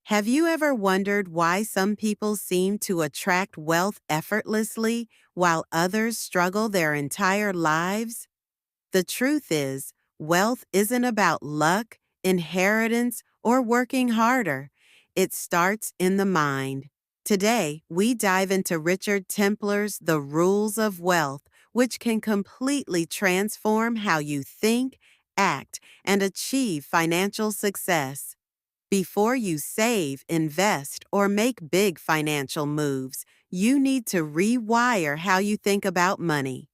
Have you ever wondered why some people seem to attract wealth effortlessly while others struggle their entire lives? The truth is, wealth isn't about luck, inheritance, or working harder. It starts in the mind. Today, we dive into Richard Templar's The Rules of Wealth, which can completely transform how you think, act, and achieve financial success. Before you save, invest, or make big financial moves, you need to rewire how you think about money.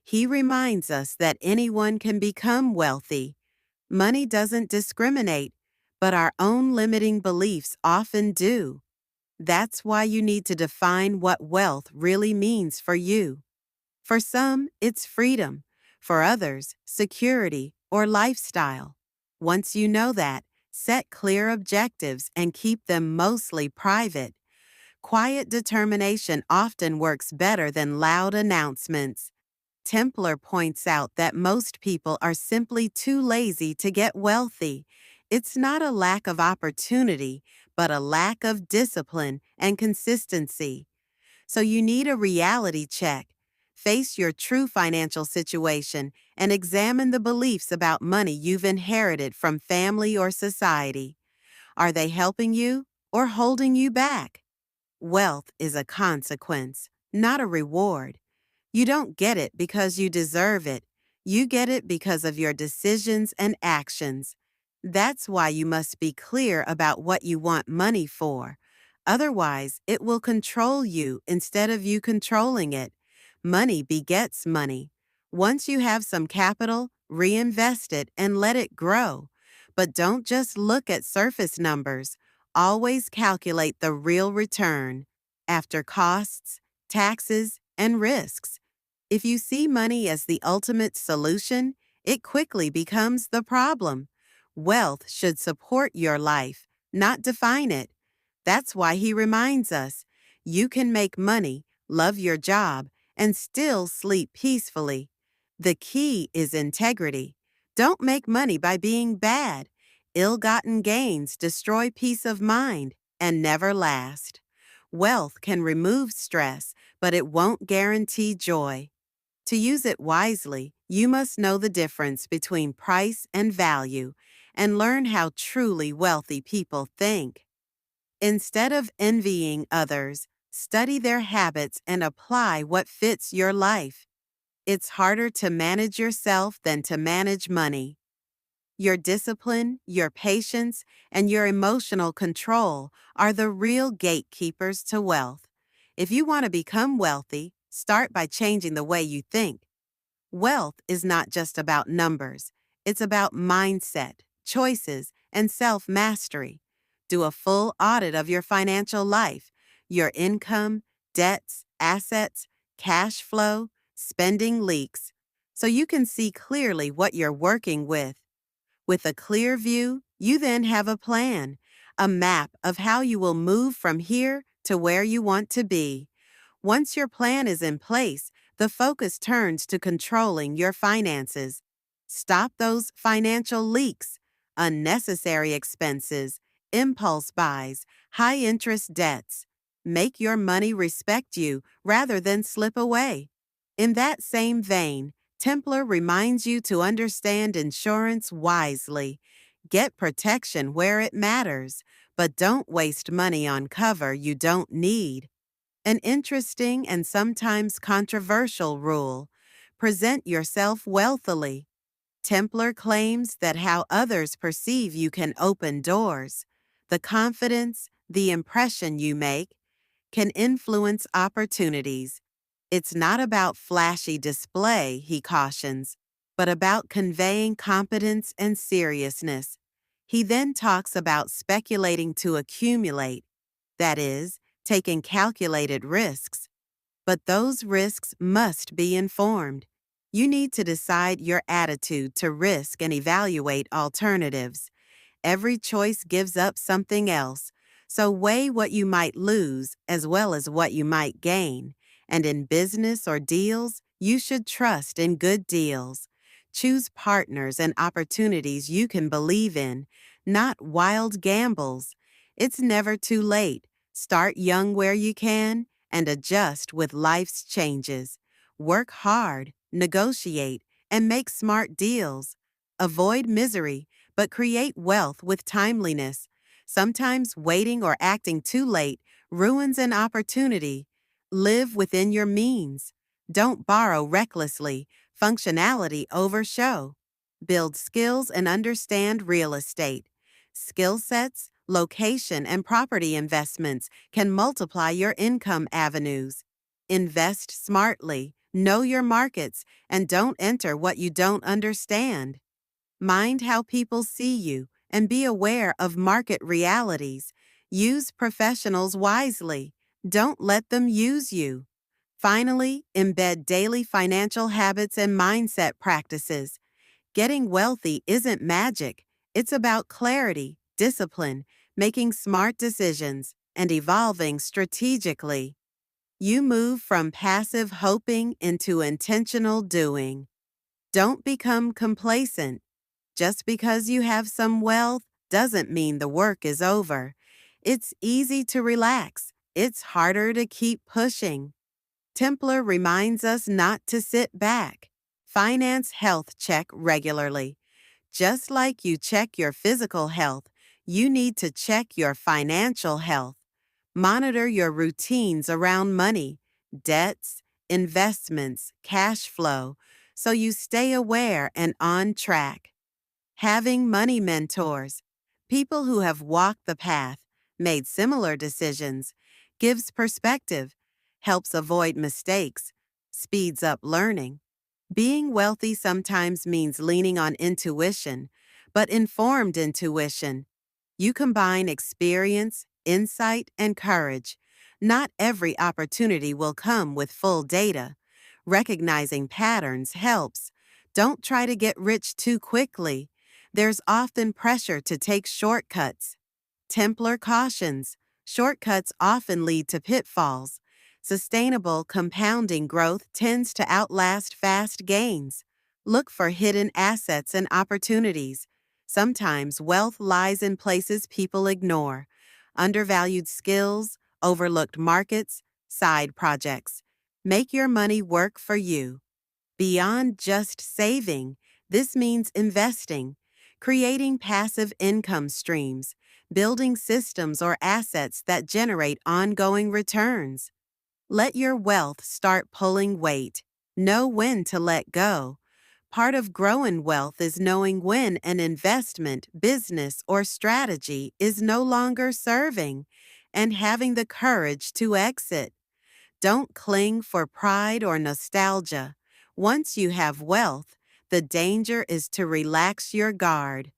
He reminds us that anyone can become wealthy. Money doesn't discriminate, but our own limiting beliefs often do. That's why you need to define what wealth really means for you. For some, it's freedom. For others, security or lifestyle. Once you know that, set clear objectives and keep them mostly private. Quiet determination often works better than loud announcements. Templar points out that most people are simply too lazy to get wealthy. It's not a lack of opportunity, but a lack of discipline and consistency. So you need a reality check. Face your true financial situation and examine the beliefs about money you've inherited from family or society. Are they helping you or holding you back? Wealth is a consequence, not a reward. You don't get it because you deserve it. You get it because of your decisions and actions. That's why you must be clear about what you want money for. Otherwise, it will control you instead of you controlling it. Money begets money. Once you have some capital, reinvest it and let it grow. But don't just look at surface numbers. Always calculate the real return after costs, taxes, and risks. If you see money as the ultimate solution, it quickly becomes the problem. Wealth should support your life, not define it. That's why he reminds us, you can make money, love your job, and still sleep peacefully. The key is integrity. Don't make money by being bad. Ill-gotten gains destroy peace of mind and never last. Wealth can remove stress, but it won't guarantee joy. To use it wisely, you must know the difference between price and value and learn how truly wealthy people think. Instead of envying others, study their habits and apply what fits your life. It's harder to manage yourself than to manage money. Your discipline, your patience, and your emotional control are the real gatekeepers to wealth. If you want to become wealthy, start by changing the way you think. Wealth is not just about numbers. It's about mindset, choices, and self-mastery. Do a full audit of your financial life, your income, debts, assets, cash flow, spending leaks, so you can see clearly what you're working with. With a clear view, you then have a plan, a map of how you will move from here to where you want to be. Once your plan is in place, the focus turns to controlling your finances. Stop those financial leaks, unnecessary expenses, impulse buys, high-interest debts. Make your money respect you rather than slip away. In that same vein, Templar reminds you to understand insurance wisely. Get protection where it matters, but don't waste money on cover you don't need. An interesting and sometimes controversial rule: present yourself wealthily. Templar claims that how others perceive you can open doors. The confidence, the impression you make, can influence opportunities. It's not about flashy display, he cautions, but about conveying competence and seriousness. He then talks about speculating to accumulate, that is, taking calculated risks. But those risks must be informed. You need to decide your attitude to risk and evaluate alternatives. Every choice gives up something else, so weigh what you might lose as well as what you might gain. And in business or deals, you should trust in good deals. Choose partners and opportunities you can believe in, not wild gambles. It's never too late. Start young where you can and adjust with life's changes. Work hard, negotiate, and make smart deals. Avoid misery, but create wealth with timeliness. Sometimes waiting or acting too late ruins an opportunity. Live within your means. Don't borrow recklessly, functionality over show. Build skills and understand real estate. Skill sets, location, and property investments can multiply your income avenues. Invest smartly, know your markets, and don't enter what you don't understand. Mind how people see you and be aware of market realities. Use professionals wisely. Don't let them use you. Finally, embed daily financial habits and mindset practices. Getting wealthy isn't magic. It's about clarity, discipline, making smart decisions, and evolving strategically. You move from passive hoping into intentional doing. Don't become complacent. Just because you have some wealth doesn't mean the work is over. It's easy to relax. It's harder to keep pushing. Templar reminds us not to sit back. Finance health check regularly. Just like you check your physical health, you need to check your financial health. Monitor your routines around money, debts, investments, cash flow, so you stay aware and on track. Having money mentors, people who have walked the path, made similar decisions, gives perspective, helps avoid mistakes, speeds up learning. Being wealthy sometimes means leaning on intuition, but informed intuition. You combine experience, insight, and courage. Not every opportunity will come with full data. Recognizing patterns helps. Don't try to get rich too quickly. There's often pressure to take shortcuts. Templar cautions, shortcuts often lead to pitfalls. Sustainable compounding growth tends to outlast fast gains. Look for hidden assets and opportunities. Sometimes wealth lies in places people ignore. Undervalued skills, overlooked markets, side projects. Make your money work for you. Beyond just saving, this means investing, creating passive income streams, building systems or assets that generate ongoing returns. Let your wealth start pulling weight. Know when to let go. Part of growing wealth is knowing when an investment, business, or strategy is no longer serving and having the courage to exit. Don't cling for pride or nostalgia. Once you have wealth, the danger is to relax your guard.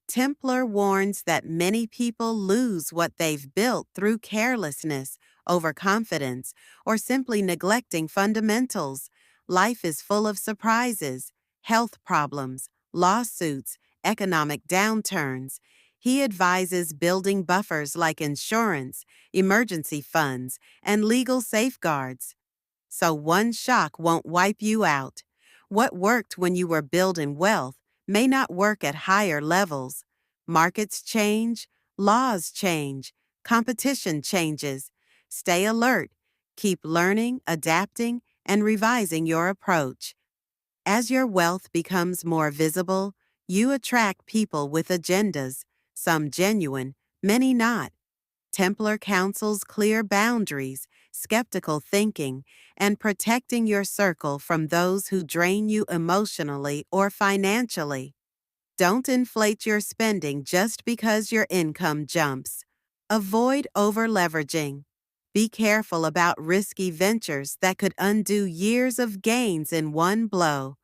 Templar warns that many people lose what they've built through carelessness, overconfidence, or simply neglecting fundamentals. Life is full of surprises, health problems, lawsuits, economic downturns. He advises building buffers like insurance, emergency funds, and legal safeguards, so one shock won't wipe you out. What worked when you were building wealth may not work at higher levels. Markets change, laws change, competition changes. Stay alert. Keep learning, adapting, and revising your approach. As your wealth becomes more visible, you attract people with agendas, some genuine, many not. Templar counsels clear boundaries, skeptical thinking, and protecting your circle from those who drain you emotionally or financially. Don't inflate your spending just because your income jumps. Avoid over-leveraging. Be careful about risky ventures that could undo years of gains in one blow.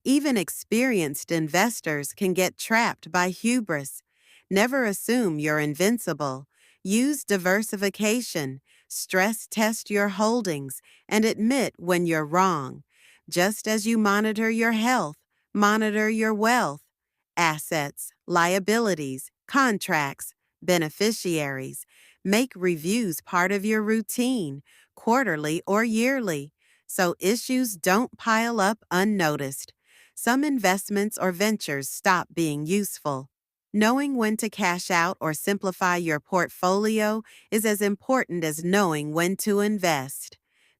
Even experienced investors can get trapped by hubris. Never assume you're invincible. Use diversification, stress test your holdings, and admit when you're wrong. Just as you monitor your health, monitor your wealth, assets, liabilities, contracts, beneficiaries. Make reviews part of your routine, quarterly or yearly, so issues don't pile up unnoticed. Some investments or ventures stop being useful. Knowing when to cash out or simplify your portfolio is as important as knowing when to invest.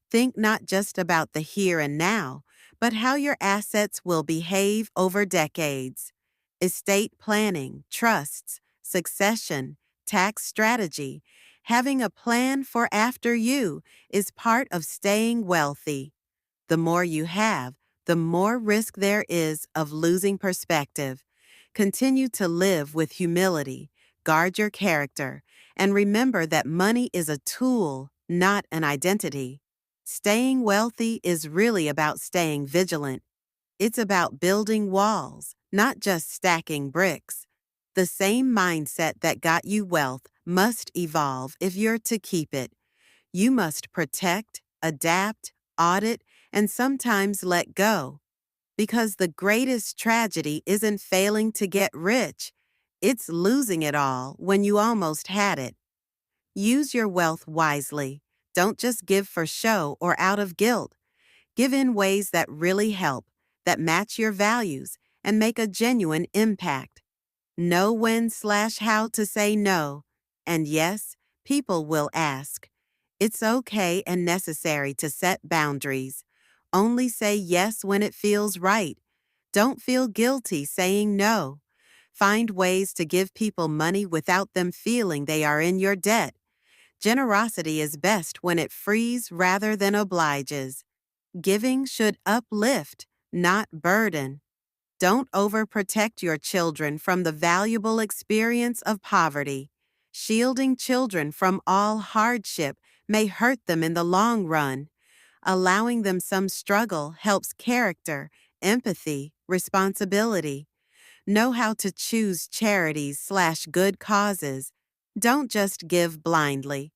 Think not just about the here and now, but how your assets will behave over decades. Estate planning, trusts, succession, tax strategy, having a plan for after you is part of staying wealthy. The more you have, the more risk there is of losing perspective. Continue to live with humility, guard your character, and remember that money is a tool, not an identity. Staying wealthy is really about staying vigilant. It's about building walls, not just stacking bricks. The same mindset that got you wealth must evolve if you're to keep it. You must protect, adapt, audit, and sometimes let go. Because the greatest tragedy isn't failing to get rich, it's losing it all when you almost had it. Use your wealth wisely. Don't just give for show or out of guilt. Give in ways that really help, that match your values, and make a genuine impact. Know when/how to say no. And yes, people will ask. It's okay and necessary to set boundaries. Only say yes when it feels right. Don't feel guilty saying no. Find ways to give people money without them feeling they are in your debt. Generosity is best when it frees rather than obliges. Giving should uplift, not burden. Don't overprotect your children from the valuable experience of poverty. Shielding children from all hardship may hurt them in the long run. Allowing them some struggle helps character, empathy, responsibility. Know how to choose charities/good causes. Don't just give blindly.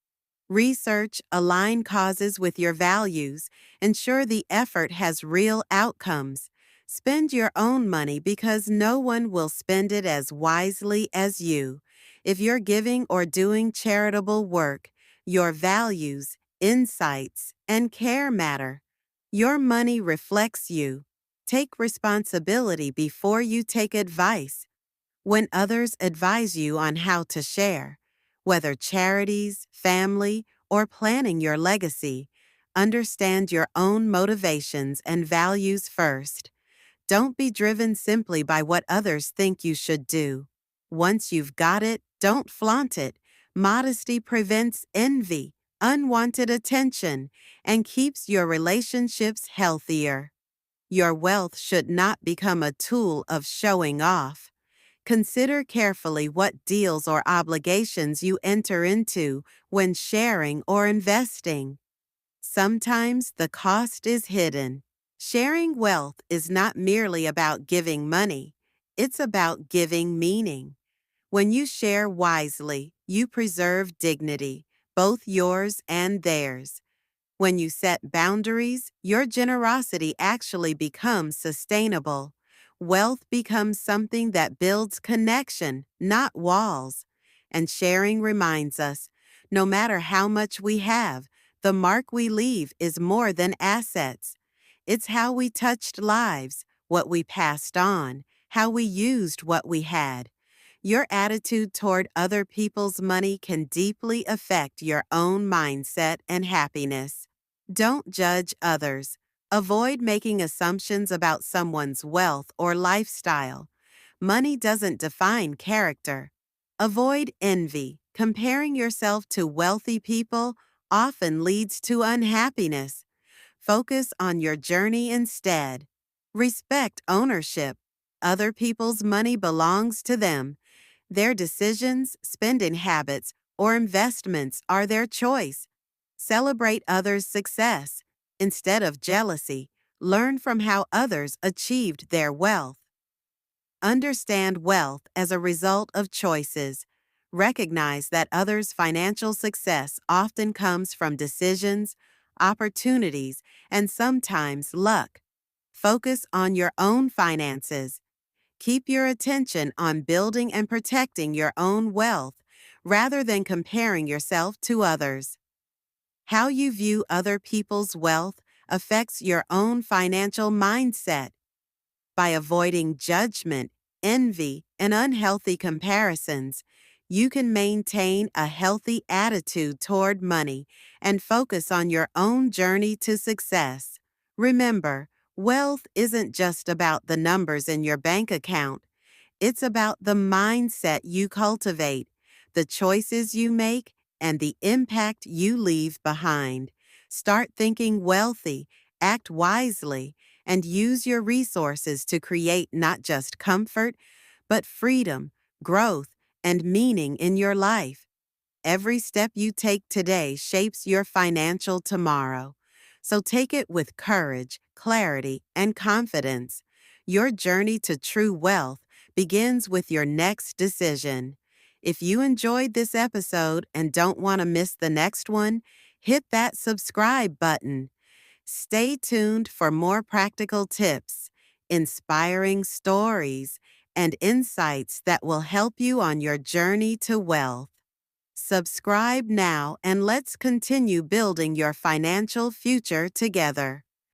Research, align causes with your values, ensure the effort has real outcomes. Spend your own money because no one will spend it as wisely as you. If you're giving or doing charitable work, your values, insights, and care matter. Your money reflects you. Take responsibility before you take advice. When others advise you on how to share, whether charities, family, or planning your legacy, understand your own motivations and values first. Don't be driven simply by what others think you should do. Once you've got it, don't flaunt it. Modesty prevents envy, unwanted attention, and keeps your relationships healthier. Your wealth should not become a tool of showing off. Consider carefully what deals or obligations you enter into when sharing or investing. Sometimes the cost is hidden. Sharing wealth is not merely about giving money, it's about giving meaning. When you share wisely, you preserve dignity, both yours and theirs. When you set boundaries, your generosity actually becomes sustainable. Wealth becomes something that builds connection, not walls. And sharing reminds us, no matter how much we have, the mark we leave is more than assets. It's how we touched lives, what we passed on, how we used what we had. Your attitude toward other people's money can deeply affect your own mindset and happiness. Don't judge others. Avoid making assumptions about someone's wealth or lifestyle. Money doesn't define character. Avoid envy. Comparing yourself to wealthy people often leads to unhappiness. Focus on your journey instead. Respect ownership. Other people's money belongs to them. Their decisions, spending habits, or investments are their choice. Celebrate others' success. Instead of jealousy, learn from how others achieved their wealth. Understand wealth as a result of choices. Recognize that others' financial success often comes from decisions, opportunities, and sometimes luck. Focus on your own finances. Keep your attention on building and protecting your own wealth rather than comparing yourself to others. How you view other people's wealth affects your own financial mindset. By avoiding judgment, envy, and unhealthy comparisons, you can maintain a healthy attitude toward money and focus on your own journey to success. Remember, wealth isn't just about the numbers in your bank account. It's about the mindset you cultivate, the choices you make, and the impact you leave behind. Start thinking wealthy, act wisely, and use your resources to create not just comfort, but freedom, growth, and meaning in your life. Every step you take today shapes your financial tomorrow. So take it with courage, clarity, and confidence. Your journey to true wealth begins with your next decision. If you enjoyed this episode and don't want to miss the next one, hit that subscribe button. Stay tuned for more practical tips, inspiring stories, and insights that will help you on your journey to wealth. Subscribe now and let's continue building your financial future together.